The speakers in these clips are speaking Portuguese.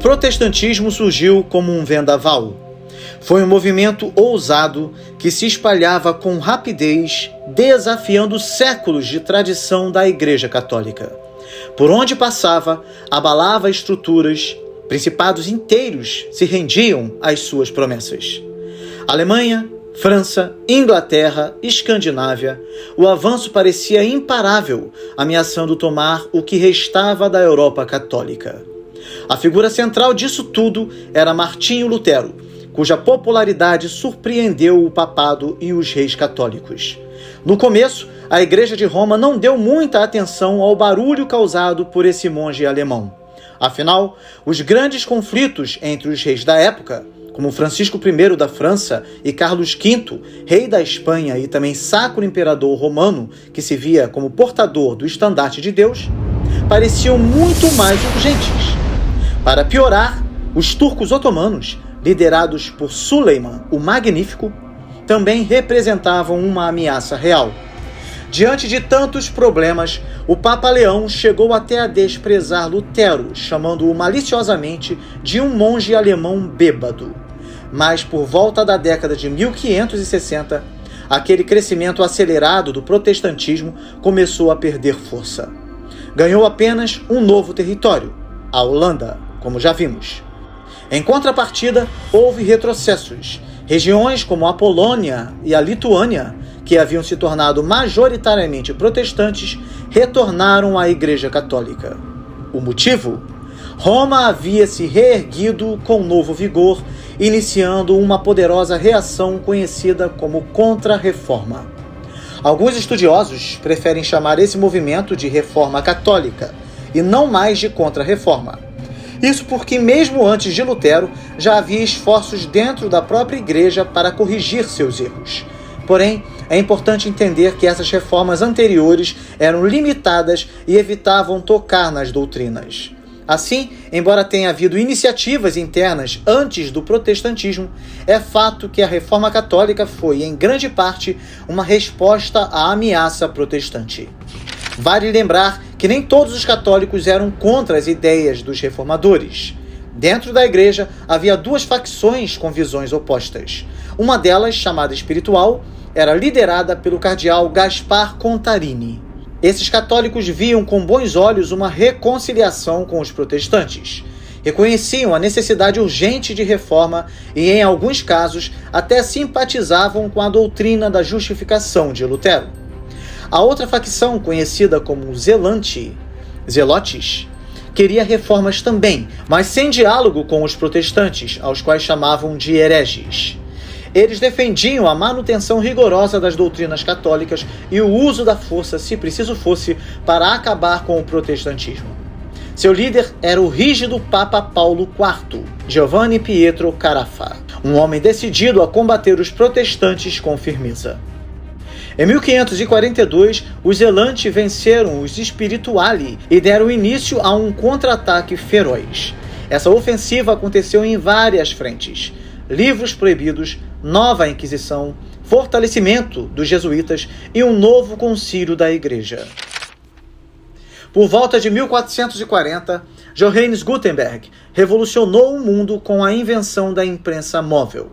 protestantismo surgiu como um vendaval. Foi um movimento ousado que se espalhava com rapidez, desafiando séculos de tradição da Igreja Católica. Por onde passava, abalava estruturas, principados inteiros se rendiam às suas promessas. Alemanha, França, Inglaterra, Escandinávia, o avanço parecia imparável, ameaçando tomar o que restava da Europa católica. A figura central disso tudo era Martinho Lutero, cuja popularidade surpreendeu o papado e os reis católicos. No começo, a Igreja de Roma não deu muita atenção ao barulho causado por esse monge alemão. Afinal, os grandes conflitos entre os reis da época, como Francisco I da França e Carlos V, rei da Espanha e também sacro imperador romano, que se via como portador do estandarte de Deus, pareciam muito mais urgentes. Para piorar, os turcos otomanos, liderados por Suleiman o Magnífico, também representavam uma ameaça real. Diante de tantos problemas, o Papa Leão chegou até a desprezar Lutero, chamando-o maliciosamente de um monge alemão bêbado. Mas por volta da década de 1560, aquele crescimento acelerado do protestantismo começou a perder força. Ganhou apenas um novo território, a Holanda, como já vimos. Em contrapartida, houve retrocessos. Regiões como a Polônia e a Lituânia, que haviam se tornado majoritariamente protestantes, retornaram à Igreja Católica. O motivo? Roma havia se reerguido com novo vigor, iniciando uma poderosa reação conhecida como Contra-Reforma. Alguns estudiosos preferem chamar esse movimento de Reforma Católica, e não mais de Contra-Reforma. Isso porque, mesmo antes de Lutero, já havia esforços dentro da própria Igreja para corrigir seus erros. Porém, é importante entender que essas reformas anteriores eram limitadas e evitavam tocar nas doutrinas. Assim, embora tenha havido iniciativas internas antes do protestantismo, é fato que a Reforma Católica foi, em grande parte, uma resposta à ameaça protestante. Vale lembrar que nem todos os católicos eram contra as ideias dos reformadores. Dentro da igreja havia duas facções com visões opostas. Uma delas, chamada espiritual, era liderada pelo cardeal Gaspar Contarini. Esses católicos viam com bons olhos uma reconciliação com os protestantes. Reconheciam a necessidade urgente de reforma e, em alguns casos, até simpatizavam com a doutrina da justificação de Lutero. A outra facção, conhecida como Zelotes, queria reformas também, mas sem diálogo com os protestantes, aos quais chamavam de hereges. Eles defendiam a manutenção rigorosa das doutrinas católicas e o uso da força, se preciso fosse, para acabar com o protestantismo. Seu líder era o rígido Papa Paulo IV, Giovanni Pietro Carafa, um homem decidido a combater os protestantes com firmeza. Em 1542, os Zelantes venceram os Spirituali e deram início a um contra-ataque feroz. Essa ofensiva aconteceu em várias frentes: livros proibidos, nova Inquisição, fortalecimento dos jesuítas e um novo concílio da Igreja. Por volta de 1440, Johannes Gutenberg revolucionou o mundo com a invenção da imprensa móvel.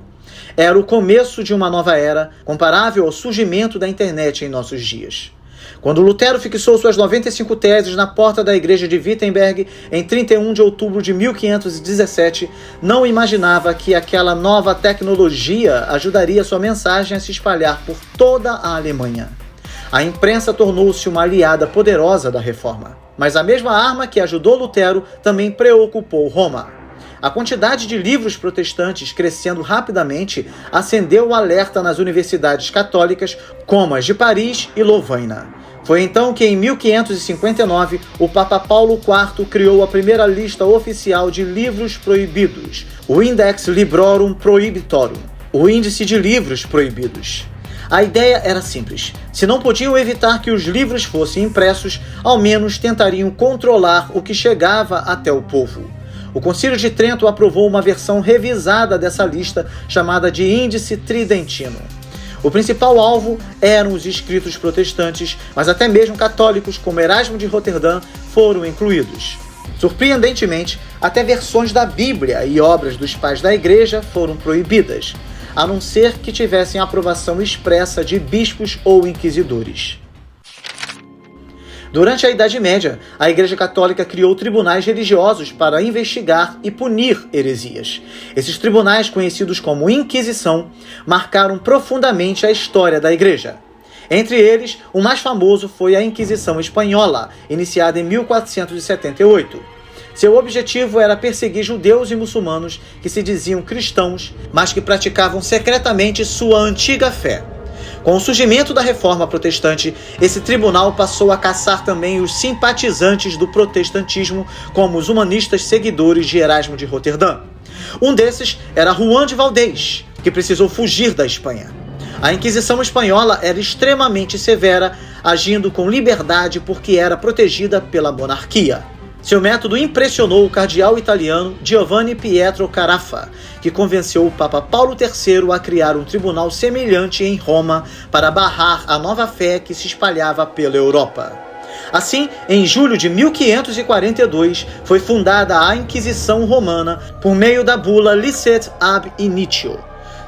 Era o começo de uma nova era, comparável ao surgimento da internet em nossos dias. Quando Lutero fixou suas 95 teses na porta da igreja de Wittenberg em 31 de outubro de 1517, não imaginava que aquela nova tecnologia ajudaria sua mensagem a se espalhar por toda a Alemanha. A imprensa tornou-se uma aliada poderosa da reforma. Mas a mesma arma que ajudou Lutero também preocupou Roma. A quantidade de livros protestantes crescendo rapidamente acendeu o alerta nas universidades católicas, como as de Paris e Lovaina. Foi então que, em 1559, o Papa Paulo IV criou a primeira lista oficial de livros proibidos, o Index Librorum Prohibitorum, o Índice de Livros Proibidos. A ideia era simples: se não podiam evitar que os livros fossem impressos, ao menos tentariam controlar o que chegava até o povo. O Concílio de Trento aprovou uma versão revisada dessa lista, chamada de Índice Tridentino. O principal alvo eram os escritos protestantes, mas até mesmo católicos, como Erasmo de Roterdã, foram incluídos. Surpreendentemente, até versões da Bíblia e obras dos pais da Igreja foram proibidas, a não ser que tivessem aprovação expressa de bispos ou inquisidores. Durante a Idade Média, a Igreja Católica criou tribunais religiosos para investigar e punir heresias. Esses tribunais, conhecidos como Inquisição, marcaram profundamente a história da Igreja. Entre eles, o mais famoso foi a Inquisição Espanhola, iniciada em 1478. Seu objetivo era perseguir judeus e muçulmanos que se diziam cristãos, mas que praticavam secretamente sua antiga fé. Com o surgimento da Reforma Protestante, esse tribunal passou a caçar também os simpatizantes do protestantismo, como os humanistas seguidores de Erasmo de Roterdã. Um desses era Juan de Valdés, que precisou fugir da Espanha. A Inquisição Espanhola era extremamente severa, agindo com liberdade porque era protegida pela monarquia. Seu método impressionou o cardeal italiano Giovanni Pietro Carafa, que convenceu o Papa Paulo III a criar um tribunal semelhante em Roma para barrar a nova fé que se espalhava pela Europa. Assim, em julho de 1542, foi fundada a Inquisição Romana por meio da bula Licet ab initio.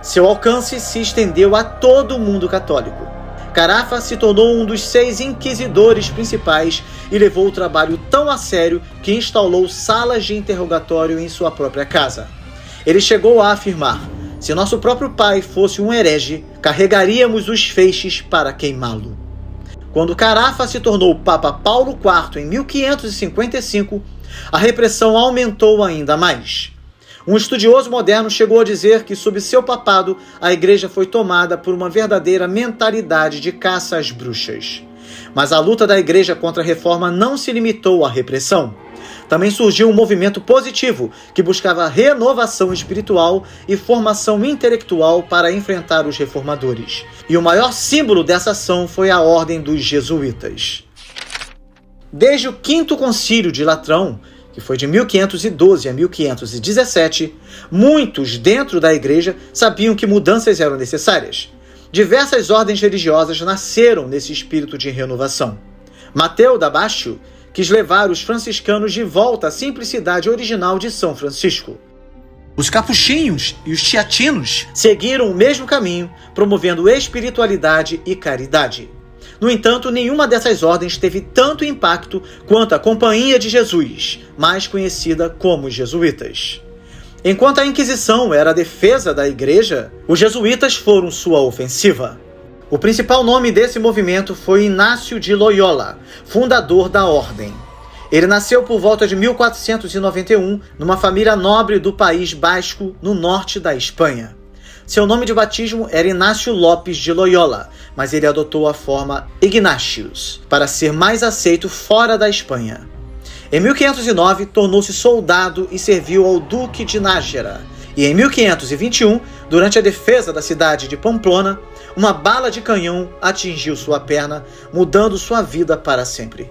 Seu alcance se estendeu a todo o mundo católico. Carafa se tornou um dos 6 inquisidores principais e levou o trabalho tão a sério que instalou salas de interrogatório em sua própria casa. Ele chegou a afirmar: se nosso próprio pai fosse um herege, carregaríamos os feixes para queimá-lo. Quando Carafa se tornou Papa Paulo IV em 1555, a repressão aumentou ainda mais. Um estudioso moderno chegou a dizer que, sob seu papado, a Igreja foi tomada por uma verdadeira mentalidade de caça às bruxas. Mas a luta da Igreja contra a reforma não se limitou à repressão. Também surgiu um movimento positivo que buscava renovação espiritual e formação intelectual para enfrentar os reformadores. E o maior símbolo dessa ação foi a Ordem dos Jesuítas. Desde o Quinto Concílio de Latrão, que foi de 1512 a 1517, muitos dentro da Igreja sabiam que mudanças eram necessárias. Diversas ordens religiosas nasceram nesse espírito de renovação. Mateu da Bascio quis levar os franciscanos de volta à simplicidade original de São Francisco. Os capuchinhos e os teatinos seguiram o mesmo caminho, promovendo espiritualidade e caridade. No entanto, nenhuma dessas ordens teve tanto impacto quanto a Companhia de Jesus, mais conhecida como os Jesuítas. Enquanto a Inquisição era a defesa da Igreja, os Jesuítas foram sua ofensiva. O principal nome desse movimento foi Inácio de Loyola, fundador da ordem. Ele nasceu por volta de 1491 numa família nobre do País Basco, no norte da Espanha. Seu nome de batismo era Inácio Lopes de Loyola, mas ele adotou a forma Ignatius, para ser mais aceito fora da Espanha. Em 1509, tornou-se soldado e serviu ao Duque de Nájera. E em 1521, durante a defesa da cidade de Pamplona, uma bala de canhão atingiu sua perna, mudando sua vida para sempre.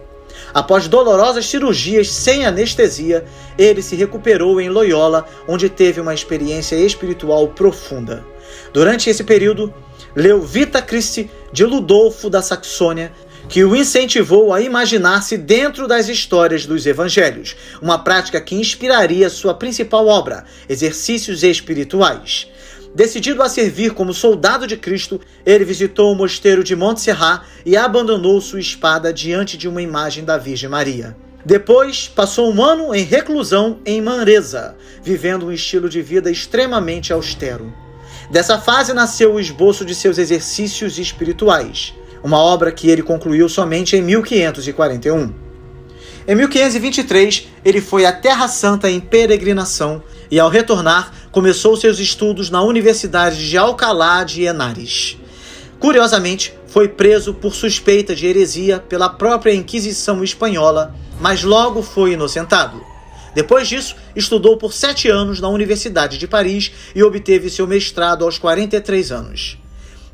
Após dolorosas cirurgias sem anestesia, ele se recuperou em Loyola, onde teve uma experiência espiritual profunda. Durante esse período, leu Vita Christi de Ludolfo da Saxônia, que o incentivou a imaginar-se dentro das histórias dos evangelhos, uma prática que inspiraria sua principal obra, Exercícios Espirituais. Decidido a servir como soldado de Cristo, ele visitou o mosteiro de Montserrat e abandonou sua espada diante de uma imagem da Virgem Maria. Depois, passou um ano em reclusão em Manresa, vivendo um estilo de vida extremamente austero. Dessa fase nasceu o esboço de seus Exercícios Espirituais, uma obra que ele concluiu somente em 1541. Em 1523, ele foi à Terra Santa em peregrinação e, ao retornar, começou seus estudos na Universidade de Alcalá de Henares. Curiosamente, foi preso por suspeita de heresia pela própria Inquisição Espanhola, mas logo foi inocentado. Depois disso, estudou por 7 anos na Universidade de Paris e obteve seu mestrado aos 43 anos.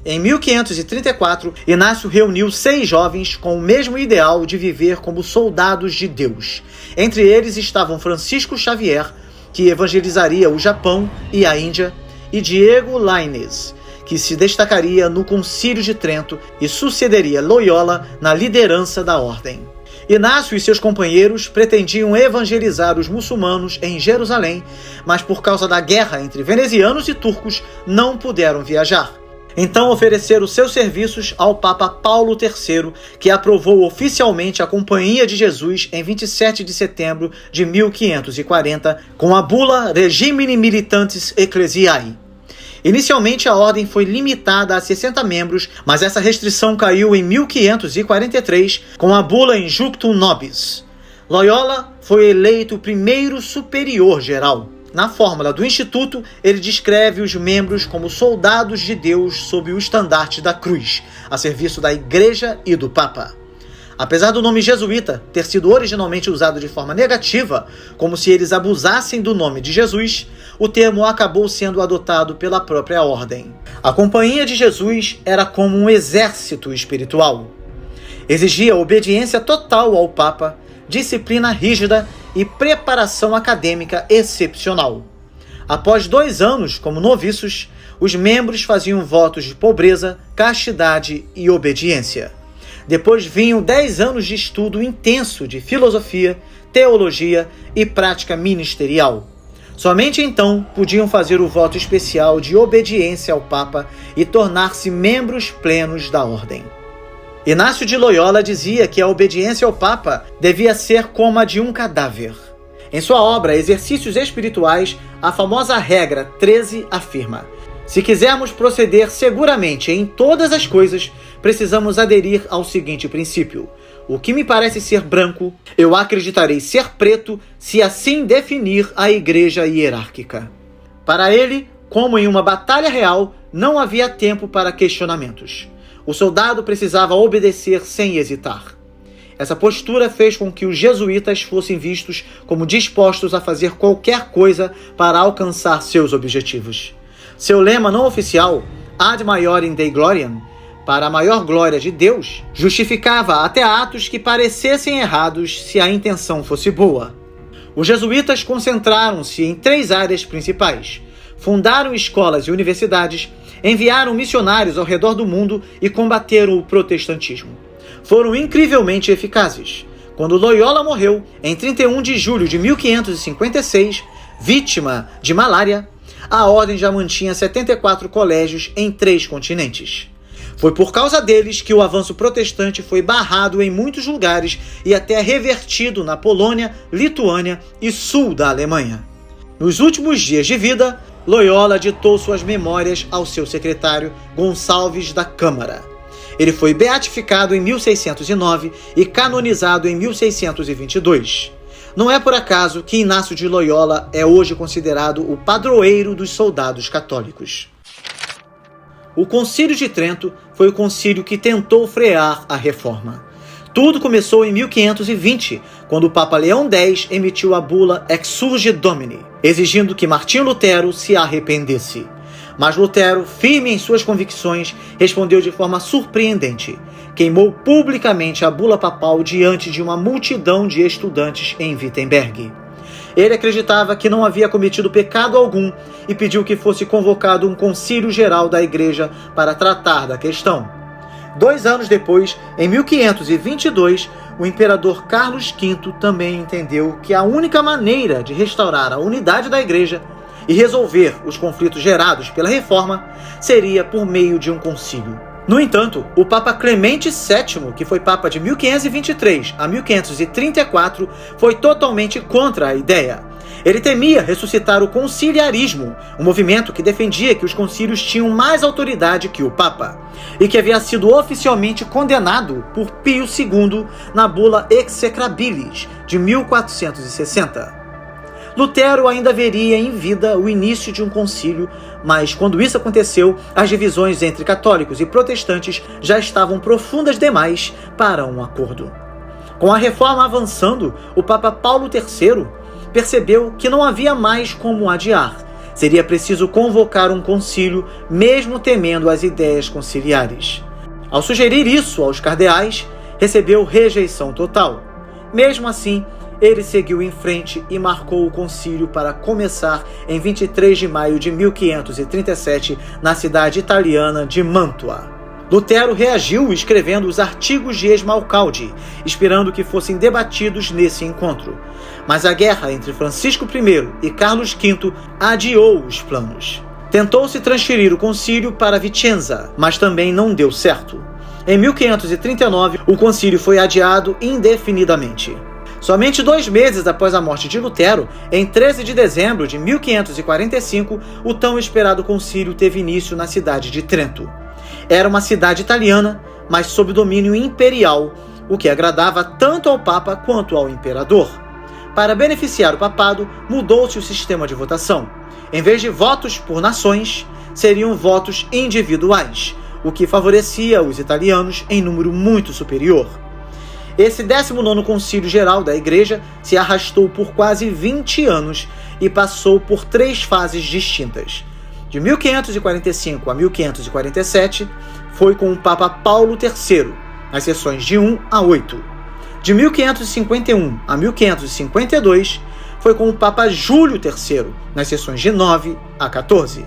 Em 1534, Inácio reuniu 6 jovens com o mesmo ideal de viver como soldados de Deus. Entre eles estavam Francisco Xavier, que evangelizaria o Japão e a Índia, e Diego Lainez, que se destacaria no Concílio de Trento e sucederia Loyola na liderança da ordem. Inácio e seus companheiros pretendiam evangelizar os muçulmanos em Jerusalém, mas por causa da guerra entre venezianos e turcos não puderam viajar. Então ofereceram seus serviços ao Papa Paulo III, que aprovou oficialmente a Companhia de Jesus em 27 de setembro de 1540, com a bula Regimini Militantis Ecclesiae. Inicialmente a ordem foi limitada a 60 membros, mas essa restrição caiu em 1543 com a bula Injunctum Nobis. Loyola foi eleito o primeiro superior geral. Na fórmula do Instituto, ele descreve os membros como soldados de Deus sob o estandarte da cruz, a serviço da Igreja e do Papa. Apesar do nome jesuíta ter sido originalmente usado de forma negativa, como se eles abusassem do nome de Jesus, o termo acabou sendo adotado pela própria ordem. A Companhia de Jesus era como um exército espiritual. Exigia obediência total ao Papa, disciplina rígida e preparação acadêmica excepcional. Após 2 anos como noviços, os membros faziam votos de pobreza, castidade e obediência. Depois vinham 10 anos de estudo intenso de filosofia, teologia e prática ministerial. Somente então podiam fazer o voto especial de obediência ao Papa e tornar-se membros plenos da ordem. Inácio de Loyola dizia que a obediência ao Papa devia ser como a de um cadáver. Em sua obra Exercícios Espirituais, a famosa regra 13 afirma: se quisermos proceder seguramente em todas as coisas, precisamos aderir ao seguinte princípio: o que me parece ser branco, eu acreditarei ser preto, se assim definir a igreja hierárquica. Para ele, como em uma batalha real, não havia tempo para questionamentos. O soldado precisava obedecer sem hesitar. Essa postura fez com que os jesuítas fossem vistos como dispostos a fazer qualquer coisa para alcançar seus objetivos. Seu lema não oficial, Ad Maiorem Dei Gloriam, para a maior glória de Deus, justificava até atos que parecessem errados se a intenção fosse boa. Os jesuítas concentraram-se em 3 áreas principais: fundaram escolas e universidades, enviaram missionários ao redor do mundo e combateram o protestantismo. Foram incrivelmente eficazes. Quando Loyola morreu, em 31 de julho de 1556, vítima de malária, a ordem já mantinha 74 colégios em 3 continentes. Foi por causa deles que o avanço protestante foi barrado em muitos lugares e até revertido na Polônia, Lituânia e sul da Alemanha. Nos últimos dias de vida, Loyola ditou suas memórias ao seu secretário Gonçalves da Câmara. Ele foi beatificado em 1609 e canonizado em 1622. Não é por acaso que Inácio de Loyola é hoje considerado o padroeiro dos soldados católicos. O Concílio de Trento foi o concílio que tentou frear a reforma. Tudo começou em 1520, quando o Papa Leão X emitiu a bula Exsurge Domini, exigindo que Martinho Lutero se arrependesse. Mas Lutero, firme em suas convicções, respondeu de forma surpreendente. Queimou publicamente a bula papal diante de uma multidão de estudantes em Wittenberg. Ele acreditava que não havia cometido pecado algum e pediu que fosse convocado um concílio geral da Igreja para tratar da questão. 2 anos depois, em 1522, o imperador Carlos V também entendeu que a única maneira de restaurar a unidade da Igreja e resolver os conflitos gerados pela reforma seria por meio de um concílio. No entanto, o Papa Clemente VII, que foi Papa de 1523 a 1534, foi totalmente contra a ideia. Ele temia ressuscitar o conciliarismo, um movimento que defendia que os concílios tinham mais autoridade que o Papa, e que havia sido oficialmente condenado por Pio II na bula Execrabilis, de 1460. Lutero ainda veria em vida o início de um concílio, mas quando isso aconteceu, as divisões entre católicos e protestantes já estavam profundas demais para um acordo. Com a reforma avançando, o Papa Paulo III percebeu que não havia mais como adiar. Seria preciso convocar um concílio, mesmo temendo as ideias conciliares. Ao sugerir isso aos cardeais, recebeu rejeição total. Mesmo assim, ele seguiu em frente e marcou o concílio para começar em 23 de maio de 1537 na cidade italiana de Mantua. Lutero reagiu escrevendo os Artigos de Esmalcalde, esperando que fossem debatidos nesse encontro. Mas a guerra entre Francisco I e Carlos V adiou os planos. Tentou-se transferir o concílio para Vicenza, mas também não deu certo. Em 1539, o concílio foi adiado indefinidamente. Somente 2 meses após a morte de Lutero, em 13 de dezembro de 1545, o tão esperado concílio teve início na cidade de Trento. Era uma cidade italiana, mas sob domínio imperial, o que agradava tanto ao Papa quanto ao imperador. Para beneficiar o papado, mudou-se o sistema de votação. Em vez de votos por nações, seriam votos individuais, o que favorecia os italianos em número muito superior. Esse 19º Concílio Geral da Igreja se arrastou por quase 20 anos e passou por 3 fases distintas. De 1545 a 1547, foi com o Papa Paulo III, nas sessões de 1 a 8. De 1551 a 1552, foi com o Papa Júlio III, nas sessões de 9 a 14.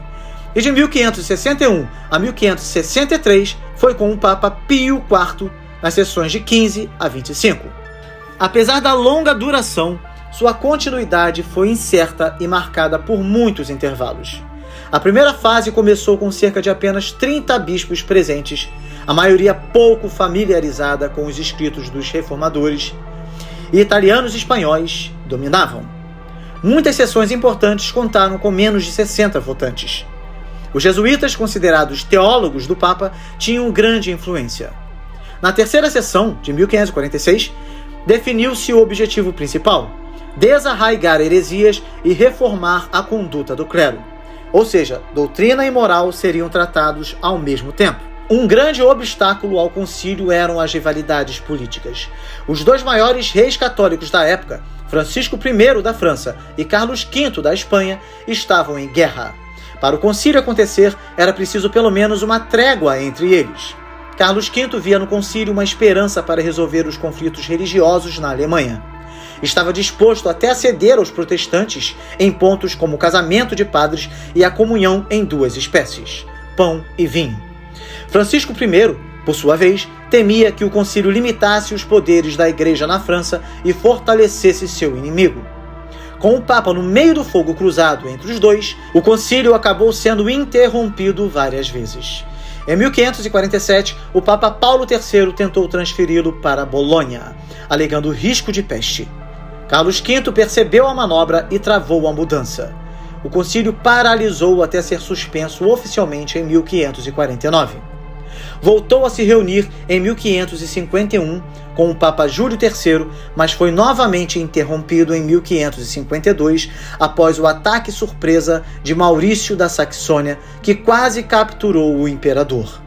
E de 1561 a 1563, foi com o Papa Pio IV, nas sessões de 15 a 25. Apesar da longa duração, sua continuidade foi incerta e marcada por muitos intervalos. A primeira fase começou com cerca de apenas 30 bispos presentes, a maioria pouco familiarizada com os escritos dos reformadores, e italianos e espanhóis dominavam. Muitas sessões importantes contaram com menos de 60 votantes. Os jesuítas, considerados teólogos do Papa, tinham grande influência. Na terceira sessão, de 1546, definiu-se o objetivo principal: desarraigar heresias e reformar a conduta do clero. Ou seja, doutrina e moral seriam tratados ao mesmo tempo. Um grande obstáculo ao concílio eram as rivalidades políticas. Os 2 maiores reis católicos da época, Francisco I da França e Carlos V da Espanha, estavam em guerra. Para o concílio acontecer, era preciso pelo menos uma trégua entre eles. Carlos V via no concílio uma esperança para resolver os conflitos religiosos na Alemanha. Estava disposto até a ceder aos protestantes em pontos como o casamento de padres e a comunhão em 2 espécies, pão e vinho. Francisco I, por sua vez, temia que o concílio limitasse os poderes da Igreja na França e fortalecesse seu inimigo. Com o Papa no meio do fogo cruzado entre os dois, o concílio acabou sendo interrompido várias vezes. Em 1547, o Papa Paulo III tentou transferi-lo para Bolonha, alegando risco de peste. Carlos V percebeu a manobra e travou a mudança. O concílio paralisou até ser suspenso oficialmente em 1549. Voltou a se reunir em 1551 com o Papa Júlio III, mas foi novamente interrompido em 1552 após o ataque surpresa de Maurício da Saxônia, que quase capturou o imperador.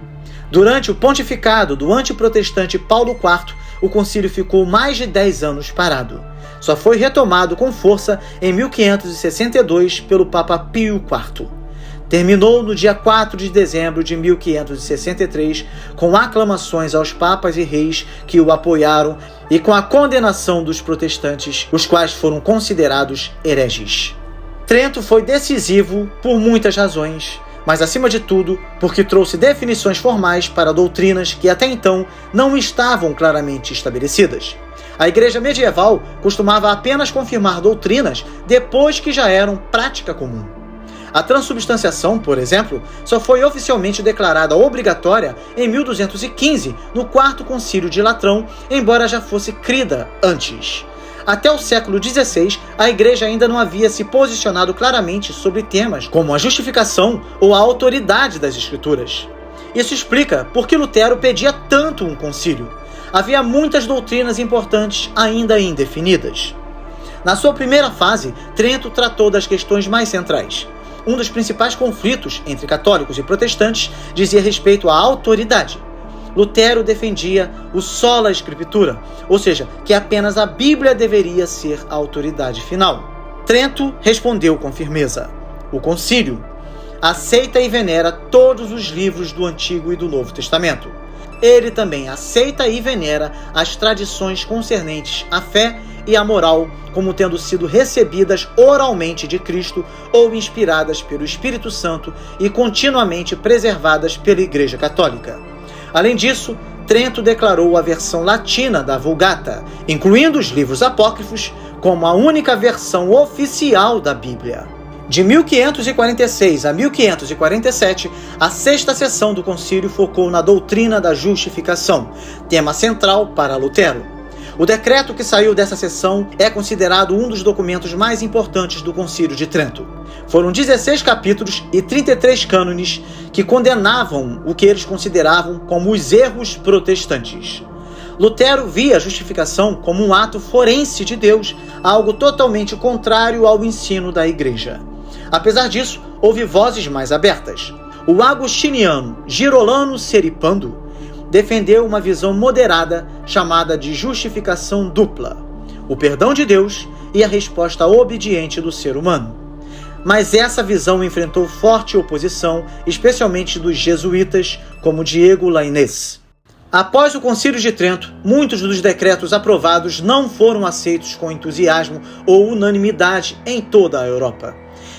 Durante o pontificado do antiprotestante Paulo IV, o concílio ficou mais de 10 anos parado. Só foi retomado com força em 1562 pelo Papa Pio IV. Terminou no dia 4 de dezembro de 1563, com aclamações aos papas e reis que o apoiaram e com a condenação dos protestantes, os quais foram considerados hereges. Trento foi decisivo por muitas razões, mas acima de tudo porque trouxe definições formais para doutrinas que até então não estavam claramente estabelecidas. A Igreja medieval costumava apenas confirmar doutrinas depois que já eram prática comum. A transubstanciação, por exemplo, só foi oficialmente declarada obrigatória em 1215, no 4º Concílio de Latrão, embora já fosse crida antes. Até o século XVI, a Igreja ainda não havia se posicionado claramente sobre temas como a justificação ou a autoridade das Escrituras. Isso explica por que Lutero pedia tanto um concílio. Havia muitas doutrinas importantes ainda indefinidas. Na sua primeira fase, Trento tratou das questões mais centrais. Um dos principais conflitos entre católicos e protestantes dizia respeito à autoridade. Lutero defendia o sola scriptura, ou seja, que apenas a Bíblia deveria ser a autoridade final. Trento respondeu com firmeza: o concílio aceita e venera todos os livros do Antigo e do Novo Testamento. Ele também aceita e venera as tradições concernentes à fé e à moral como tendo sido recebidas oralmente de Cristo ou inspiradas pelo Espírito Santo e continuamente preservadas pela Igreja Católica. Além disso, Trento declarou a versão latina da Vulgata, incluindo os livros apócrifos, como a única versão oficial da Bíblia. De 1546 a 1547, a sexta sessão do concílio focou na doutrina da justificação, tema central para Lutero. O decreto que saiu dessa sessão é considerado um dos documentos mais importantes do Concílio de Trento. Foram 16 capítulos e 33 cânones que condenavam o que eles consideravam como os erros protestantes. Lutero via a justificação como um ato forense de Deus, algo totalmente contrário ao ensino da Igreja. Apesar disso, houve vozes mais abertas. O agostiniano Girolamo Seripando defendeu uma visão moderada chamada de justificação dupla, o perdão de Deus e a resposta obediente do ser humano. Mas essa visão enfrentou forte oposição, especialmente dos jesuítas, como Diego Lainez. Após o Concílio de Trento, muitos dos decretos aprovados não foram aceitos com entusiasmo ou unanimidade em toda a Europa.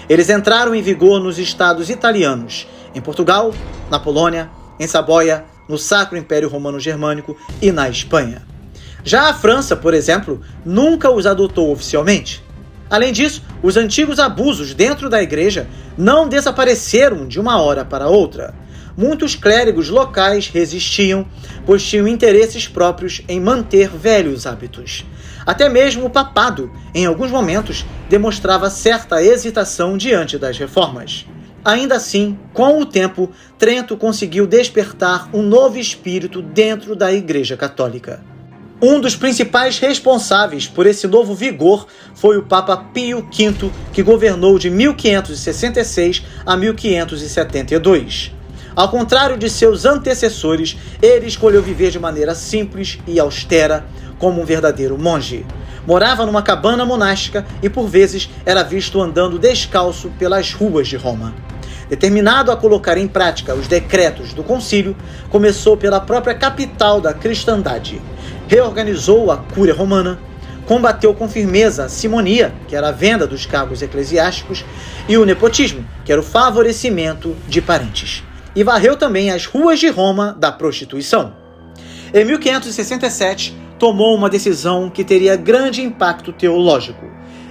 Eles entraram em vigor nos estados italianos, em Portugal, na Polônia, em Saboia, no Sacro Império Romano Germânico e na Espanha. Já a França, por exemplo, nunca os adotou oficialmente. Além disso, os antigos abusos dentro da Igreja não desapareceram de uma hora para outra. Muitos clérigos locais resistiam, pois tinham interesses próprios em manter velhos hábitos. Até mesmo o papado, em alguns momentos, demonstrava certa hesitação diante das reformas. Ainda assim, com o tempo, Trento conseguiu despertar um novo espírito dentro da Igreja Católica. Um dos principais responsáveis por esse novo vigor foi o Papa Pio V, que governou de 1566 a 1572. Ao contrário de seus antecessores, ele escolheu viver de maneira simples e austera, como um verdadeiro monge. Morava numa cabana monástica e, por vezes, era visto andando descalço pelas ruas de Roma. Determinado a colocar em prática os decretos do concílio, começou pela própria capital da cristandade. Reorganizou a Cúria Romana, combateu com firmeza a simonia, que era a venda dos cargos eclesiásticos, e o nepotismo, que era o favorecimento de parentes. E varreu também as ruas de Roma da prostituição. Em 1567, tomou uma decisão que teria grande impacto teológico.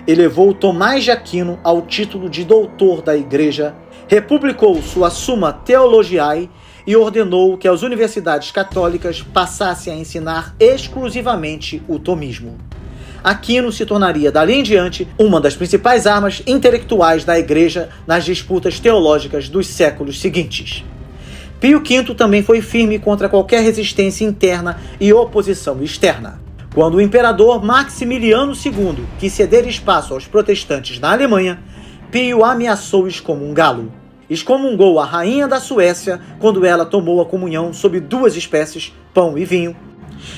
Elevou Tomás de Aquino ao título de doutor da Igreja, republicou sua Summa Theologiae e ordenou que as universidades católicas passassem a ensinar exclusivamente o tomismo. Aquino se tornaria, dali em diante, uma das principais armas intelectuais da Igreja nas disputas teológicas dos séculos seguintes. Pio V também foi firme contra qualquer resistência interna e oposição externa. Quando o imperador Maximiliano II quis ceder espaço aos protestantes na Alemanha, Pio ameaçou excomungá-lo. Excomungou a rainha da Suécia quando ela tomou a comunhão sob duas espécies, pão e vinho,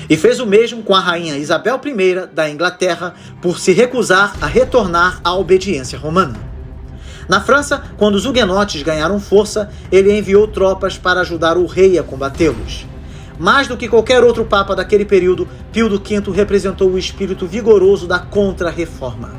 e fez o mesmo com a rainha Isabel I da Inglaterra por se recusar a retornar à obediência romana. Na França, quando os huguenotes ganharam força, ele enviou tropas para ajudar o rei a combatê-los. Mais do que qualquer outro papa daquele período, Pio V representou o espírito vigoroso da Contra-Reforma.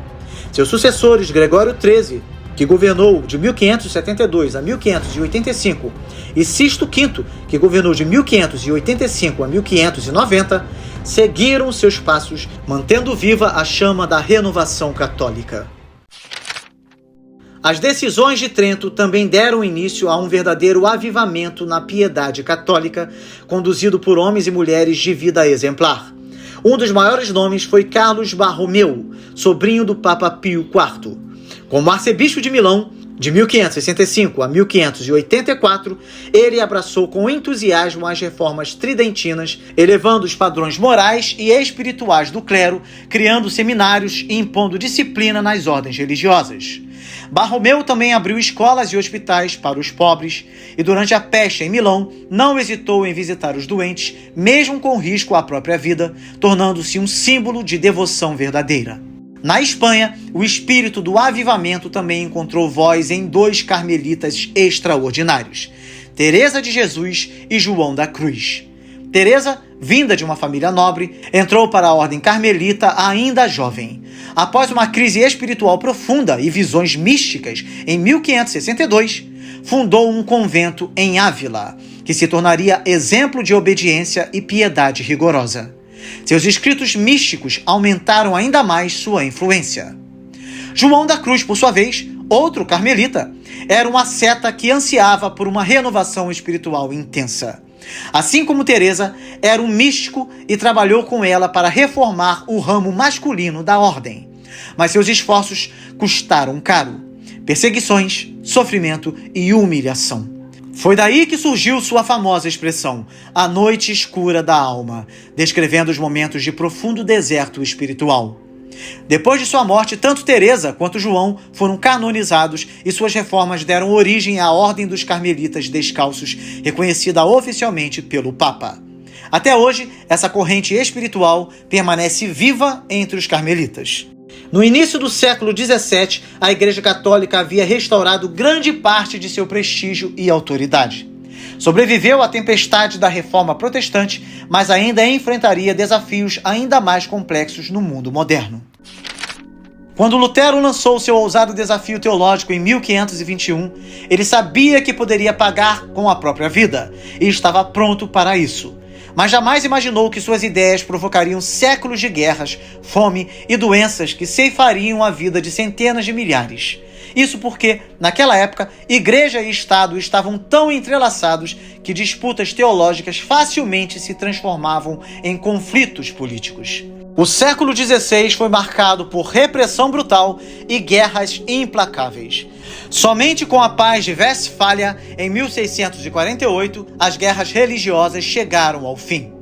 Seus sucessores, Gregório XIII, que governou de 1572 a 1585, e Sisto V, que governou de 1585 a 1590, seguiram seus passos, mantendo viva a chama da renovação católica. As decisões de Trento também deram início a um verdadeiro avivamento na piedade católica, conduzido por homens e mulheres de vida exemplar. Um dos maiores nomes foi Carlos Borromeu, sobrinho do Papa Pio IV. Como arcebispo de Milão, de 1565 a 1584, ele abraçou com entusiasmo as reformas tridentinas, elevando os padrões morais e espirituais do clero, criando seminários e impondo disciplina nas ordens religiosas. Borromeu também abriu escolas e hospitais para os pobres e, durante a peste em Milão, não hesitou em visitar os doentes, mesmo com risco à própria vida, tornando-se um símbolo de devoção verdadeira. Na Espanha, o espírito do avivamento também encontrou voz em dois carmelitas extraordinários, Teresa de Jesus e João da Cruz. Teresa, vinda de uma família nobre, entrou para a ordem carmelita ainda jovem. Após uma crise espiritual profunda e visões místicas, em 1562, fundou um convento em Ávila, que se tornaria exemplo de obediência e piedade rigorosa. Seus escritos místicos aumentaram ainda mais sua influência. João da Cruz, por sua vez, outro carmelita, era um asceta que ansiava por uma renovação espiritual intensa. Assim como Teresa, era um místico e trabalhou com ela para reformar o ramo masculino da ordem. Mas seus esforços custaram caro: perseguições, sofrimento e humilhação. Foi daí que surgiu sua famosa expressão, a noite escura da alma, descrevendo os momentos de profundo deserto espiritual. Depois de sua morte, tanto Teresa quanto João foram canonizados e suas reformas deram origem à Ordem dos Carmelitas Descalços, reconhecida oficialmente pelo Papa. Até hoje, essa corrente espiritual permanece viva entre os carmelitas. No início do século XVII, a Igreja Católica havia restaurado grande parte de seu prestígio e autoridade. Sobreviveu à tempestade da Reforma Protestante, mas ainda enfrentaria desafios ainda mais complexos no mundo moderno. Quando Lutero lançou seu ousado desafio teológico em 1521, ele sabia que poderia pagar com a própria vida, e estava pronto para isso. Mas jamais imaginou que suas ideias provocariam séculos de guerras, fome e doenças que ceifariam a vida de centenas de milhares. Isso porque, naquela época, Igreja e Estado estavam tão entrelaçados que disputas teológicas facilmente se transformavam em conflitos políticos. O século XVI foi marcado por repressão brutal e guerras implacáveis. Somente com a Paz de Westfália, em 1648, as guerras religiosas chegaram ao fim.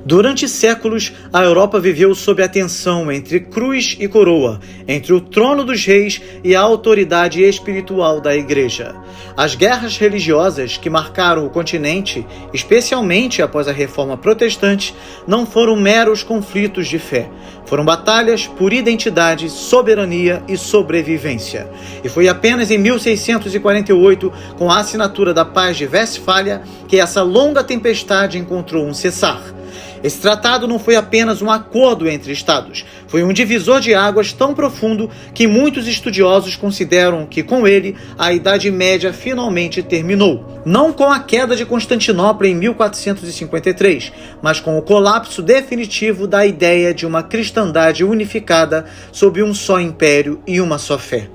Durante séculos, a Europa viveu sob a tensão entre cruz e coroa, entre o trono dos reis e a autoridade espiritual da Igreja. As guerras religiosas que marcaram o continente, especialmente após a Reforma Protestante, não foram meros conflitos de fé. Foram batalhas por identidade, soberania e sobrevivência. E foi apenas em 1648, com a assinatura da Paz de Westfália, que essa longa tempestade encontrou um cessar. Esse tratado não foi apenas um acordo entre estados, foi um divisor de águas tão profundo que muitos estudiosos consideram que com ele a Idade Média finalmente terminou. Não com a queda de Constantinopla em 1453, mas com o colapso definitivo da ideia de uma cristandade unificada sob um só império e uma só fé.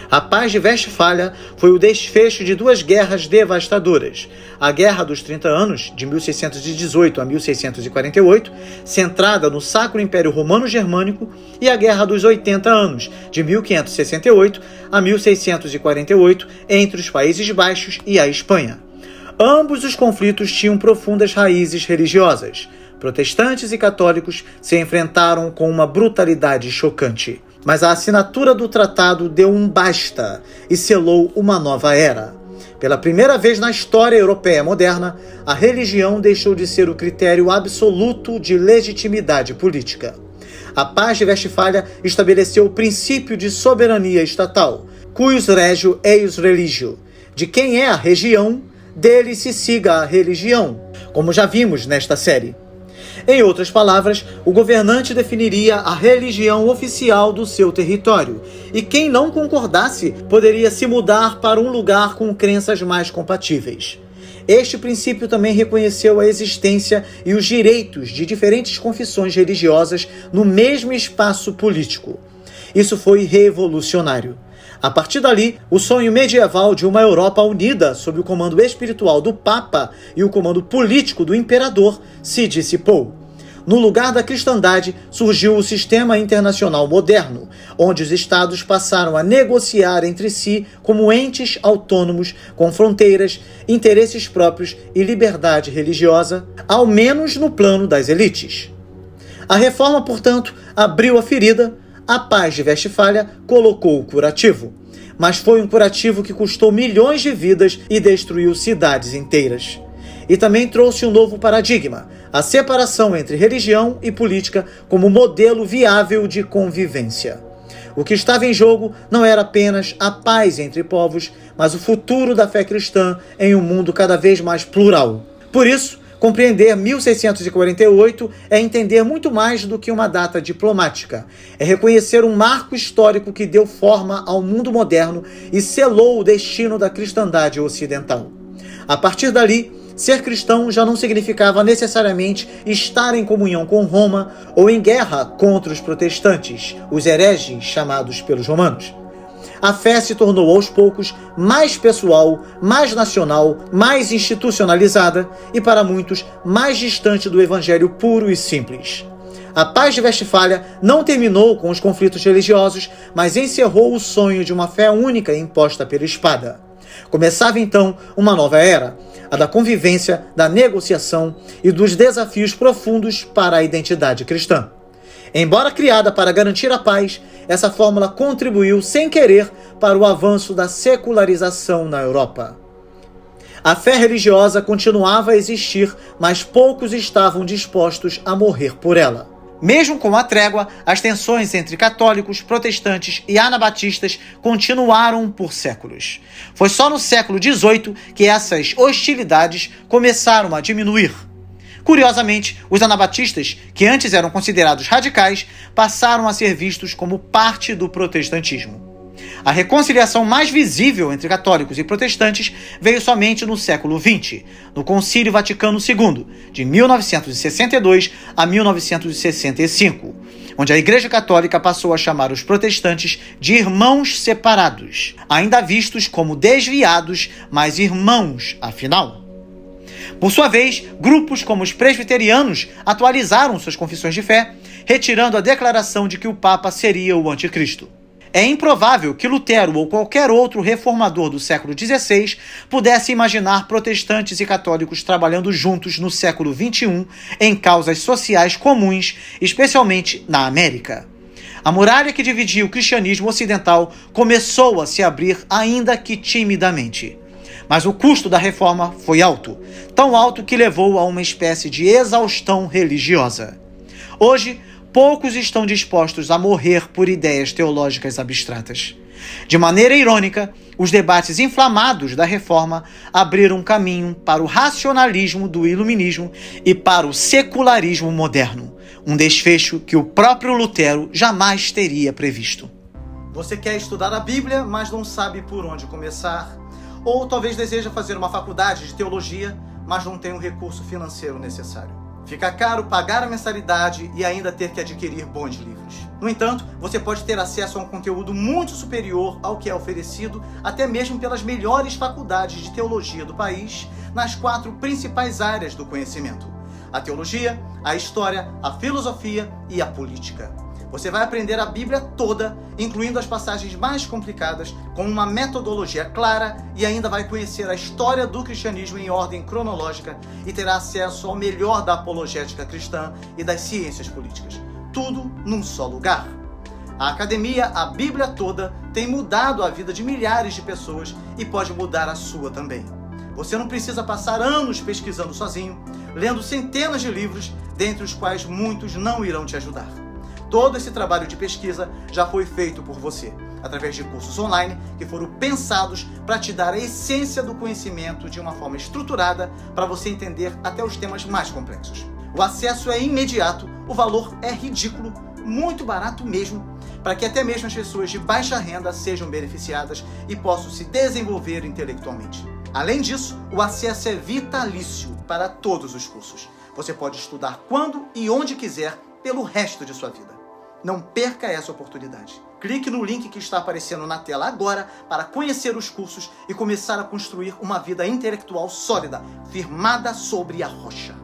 A Paz de Westfália foi o desfecho de duas guerras devastadoras. A Guerra dos 30 Anos, de 1618 a 1648, centrada no Sacro Império Romano-Germânico, e a Guerra dos 80 Anos, de 1568 a 1648, entre os Países Baixos e a Espanha. Ambos os conflitos tinham profundas raízes religiosas. Protestantes e católicos se enfrentaram com uma brutalidade chocante. Mas a assinatura do tratado deu um basta e selou uma nova era. Pela primeira vez na história europeia moderna, a religião deixou de ser o critério absoluto de legitimidade política. A Paz de Westfália estabeleceu o princípio de soberania estatal, cuius regio eius religio. De quem é a região, dele se siga a religião, como já vimos nesta série. Em outras palavras, o governante definiria a religião oficial do seu território, e quem não concordasse poderia se mudar para um lugar com crenças mais compatíveis. Este princípio também reconheceu a existência e os direitos de diferentes confissões religiosas no mesmo espaço político. Isso foi revolucionário. A partir dali, o sonho medieval de uma Europa unida sob o comando espiritual do Papa e o comando político do imperador se dissipou. No lugar da cristandade, surgiu o sistema internacional moderno, onde os estados passaram a negociar entre si como entes autônomos, com fronteiras, interesses próprios e liberdade religiosa, ao menos no plano das elites. A reforma, portanto, abriu a ferida. A Paz de Westfália colocou o curativo, mas foi um curativo que custou milhões de vidas e destruiu cidades inteiras. E também trouxe um novo paradigma, a separação entre religião e política como modelo viável de convivência. O que estava em jogo não era apenas a paz entre povos, mas o futuro da fé cristã em um mundo cada vez mais plural. Por isso, compreender 1648 é entender muito mais do que uma data diplomática. É reconhecer um marco histórico que deu forma ao mundo moderno e selou o destino da cristandade ocidental. A partir dali, Ser cristão já não significava necessariamente estar em comunhão com Roma ou em guerra contra os protestantes, os hereges chamados pelos romanos. A fé se tornou aos poucos mais pessoal, mais nacional, mais institucionalizada e, para muitos, mais distante do evangelho puro e simples. A Paz de Westfália não terminou com os conflitos religiosos, mas encerrou o sonho de uma fé única imposta pela espada. Começava então uma nova era, a da convivência, da negociação e dos desafios profundos para a identidade cristã. Embora criada para garantir a paz, essa fórmula contribuiu sem querer para o avanço da secularização na Europa. A fé religiosa continuava a existir, mas poucos estavam dispostos a morrer por ela. Mesmo com a trégua, as tensões entre católicos, protestantes e anabatistas continuaram por séculos. Foi só no século XVIII que essas hostilidades começaram a diminuir. Curiosamente, os anabatistas, que antes eram considerados radicais, passaram a ser vistos como parte do protestantismo. A reconciliação mais visível entre católicos e protestantes veio somente no século XX, no Concílio Vaticano II, de 1962 a 1965, onde a Igreja Católica passou a chamar os protestantes de irmãos separados, ainda vistos como desviados, mas irmãos, afinal. Por sua vez, grupos como os presbiterianos atualizaram suas confissões de fé, retirando a declaração de que o Papa seria o anticristo. É improvável que Lutero ou qualquer outro reformador do século XVI pudesse imaginar protestantes e católicos trabalhando juntos no século XXI em causas sociais comuns, especialmente na América. A muralha que dividia o cristianismo ocidental começou a se abrir, ainda que timidamente. Mas o custo da reforma foi alto, tão alto que levou a uma espécie de exaustão religiosa. Hoje, poucos estão dispostos a morrer por ideias teológicas abstratas. De maneira irônica, os debates inflamados da reforma abriram caminho para o racionalismo do iluminismo e para o secularismo moderno, um desfecho que o próprio Lutero jamais teria previsto. Você quer estudar a Bíblia, mas não sabe por onde começar? Ou talvez deseja fazer uma faculdade de teologia, mas não tem o recurso financeiro necessário. Fica caro pagar a mensalidade e ainda ter que adquirir bons livros. No entanto, você pode ter acesso a um conteúdo muito superior ao que é oferecido, até mesmo pelas melhores faculdades de teologia do país, nas 4 principais áreas do conhecimento: a teologia, a história, a filosofia e a política. Você vai aprender a Bíblia toda, incluindo as passagens mais complicadas, com uma metodologia clara, e ainda vai conhecer a história do cristianismo em ordem cronológica e terá acesso ao melhor da apologética cristã e das ciências políticas. Tudo num só lugar. A academia A Bíblia Toda tem mudado a vida de milhares de pessoas e pode mudar a sua também. Você não precisa passar anos pesquisando sozinho, lendo centenas de livros, dentre os quais muitos não irão te ajudar. Todo esse trabalho de pesquisa já foi feito por você, através de cursos online que foram pensados para te dar a essência do conhecimento de uma forma estruturada para você entender até os temas mais complexos. O acesso é imediato, o valor é ridículo, muito barato mesmo, para que até mesmo as pessoas de baixa renda sejam beneficiadas e possam se desenvolver intelectualmente. Além disso, o acesso é vitalício para todos os cursos. Você pode estudar quando e onde quiser pelo resto de sua vida. Não perca essa oportunidade. Clique no link que está aparecendo na tela agora para conhecer os cursos e começar a construir uma vida intelectual sólida, firmada sobre a rocha.